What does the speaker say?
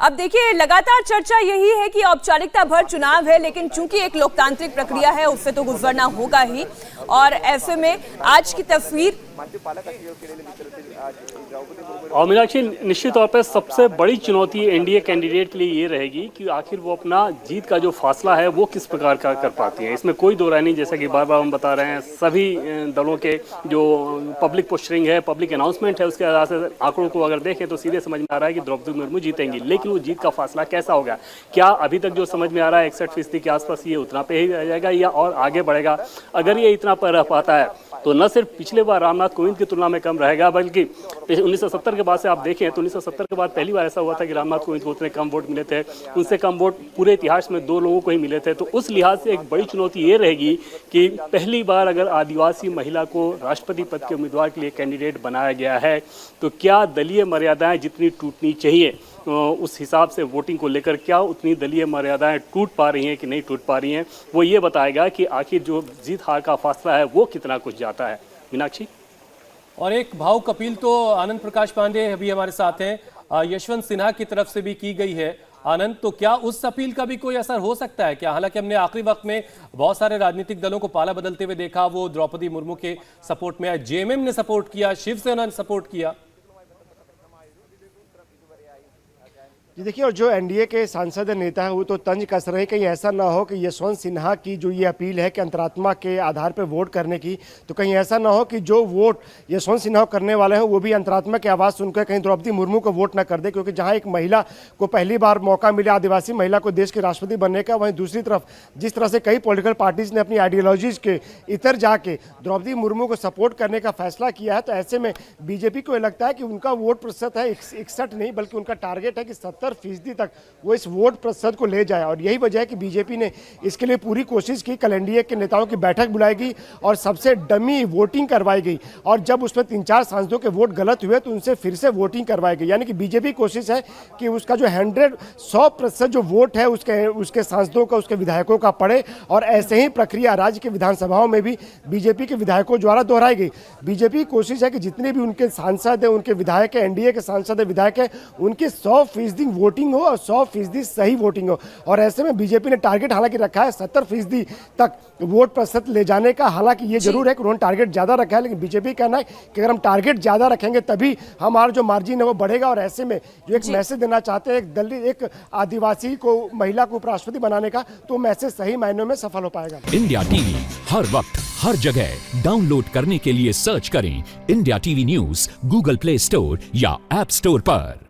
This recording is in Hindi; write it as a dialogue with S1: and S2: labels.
S1: अब देखिए, लगातार चर्चा यही है कि औपचारिकता भर चुनाव है, लेकिन चूंकि एक लोकतांत्रिक प्रक्रिया है उससे तो गुजरना होगा ही। और ऐसे में आज की तस्वीर
S2: और मीनाक्षी, निश्चित तौर पर सबसे बड़ी चुनौती एनडीए कैंडिडेट के लिए ये रहेगी कि आखिर वो अपना जीत का जो फासला है वो किस प्रकार का कर पाती है। इसमें कोई दो राय नहीं, जैसा कि बार बार हम बता रहे हैं, सभी दलों के जो पब्लिक पोस्टरिंग है, पब्लिक अनाउंसमेंट है, उसके आधार से आंकड़ों को अगर देखें तो सीधे समझ में आ रहा है कि द्रौपदी मुर्मू जीतेंगी। लेकिन वो जीत का फासला कैसा होगा, क्या अभी तक जो समझ में आ रहा है 61% के आसपास ये उतना पे ही रह जाएगा या और आगे बढ़ेगा? अगर ये इतना पर रह पाता है तो न सिर्फ पिछले बार रामनाथ कोविंद की तुलना में कम रहेगा, बल्कि 1970 के बाद से आप देखें तो 1970 के बाद पहली बार ऐसा हुआ था कि रामनाथ कोविंद को उतने कम वोट मिले थे। उनसे कम वोट पूरे इतिहास में 2 लोगों को ही मिले थे। तो उस लिहाज से एक बड़ी चुनौती ये रहेगी कि पहली बार अगर आदिवासी महिला को राष्ट्रपति पद के उम्मीदवार के लिए कैंडिडेट बनाया गया है तो क्या दलीय मर्यादाएं जितनी टूटनी चाहिए उस हिसाब से वोटिंग को लेकर क्या उतनी दलीय मर्यादाएं टूट पा रही हैं कि नहीं टूट पा रही हैं, वो ये बताएगा कि आखिर जो जीत हार का फासला है वो कितना कुछ जाता है। मीनाक्षी,
S3: और एक भावुक अपील तो आनंद प्रकाश पांडे अभी हमारे साथ हैं, यशवंत सिन्हा की तरफ से भी की गई है। आनंद, तो क्या उस अपील का भी कोई असर हो सकता है क्या? हालांकि हमने आखिरी वक्त में बहुत सारे राजनीतिक दलों को पाला बदलते हुए देखा, वो द्रौपदी मुर्मू के सपोर्ट में आए, जेएमएम ने सपोर्ट किया, शिवसेना ने सपोर्ट किया।
S4: जी देखिए, और जो एनडीए के सांसद नेता है वो तो तंज कस रहे हैं कहीं ऐसा ना हो कि यशवंत सिन्हा की जो ये अपील है कि अंतरात्मा के आधार पर वोट करने की, तो कहीं ऐसा ना हो कि जो वोट यशवंत सिन्हा करने वाले हैं वो भी अंतरात्मा की आवाज़ सुनकर कहीं द्रौपदी मुर्मू को वोट ना कर दे। क्योंकि जहां एक महिला को पहली बार मौका मिला, आदिवासी महिला को देश के राष्ट्रपति बनने का, वहीं दूसरी तरफ जिस तरह से कई पॉलिटिकल पार्टीज ने अपनी आइडियोलॉजीज के इतर जाके द्रौपदी मुर्मू को सपोर्ट करने का फैसला किया है, तो ऐसे में बीजेपी को लगता है कि उनका वोट प्रतिशत है 61 नहीं, बल्कि उनका टारगेट है कि 70% तक वो इस वोट प्रतिशत को ले जाए। और यही वजह है कि बीजेपी ने इसके लिए पूरी कोशिश की। कल एनडीए के नेताओं की बैठक बुलाई गई और सबसे डमी वोटिंग करवाई गई, और जब उसमें 3-4 सांसदों के वोट गलत हुए तो उनसे फिर से वोटिंग करवाई गई। यानी कि बीजेपी की कोशिश है कि उसका जो 100% जो वोट है उसके सांसदों का, उसके विधायकों का पड़े। और ऐसे ही प्रक्रिया राज्य के विधानसभाओं में भी बीजेपी के विधायकों द्वारा दोहराई गई। बीजेपी की कोशिश है कि जितने भी उनके सांसद हैं, उनके विधायक हैं, एनडीए के सांसद है, विधायक है, उनकी 100% वोटिंग हो और 100% सही वोटिंग हो। और ऐसे में बीजेपी ने टारगेट हालांकि रखा है 70% तक वोट प्रतिशत ले जाने का। हालांकि ये जरूर है कि उन्होंने टारगेट ज्यादा रखा है, लेकिन बीजेपी कहना है कि अगर हम टारगेट ज्यादा रखेंगे तभी हमारा जो मार्जिन है वो बढ़ेगा। और ऐसे में जो एक मैसेज देना चाहते हैं एक आदिवासी को, महिला को उपराष्ट्रपति बनाने का, तो मैसेज सही मायनों में सफल हो पाएगा।
S5: इंडिया टीवी हर वक्त हर जगह डाउनलोड करने के लिए सर्च करें India TV news Google play store या ऐप स्टोर पर।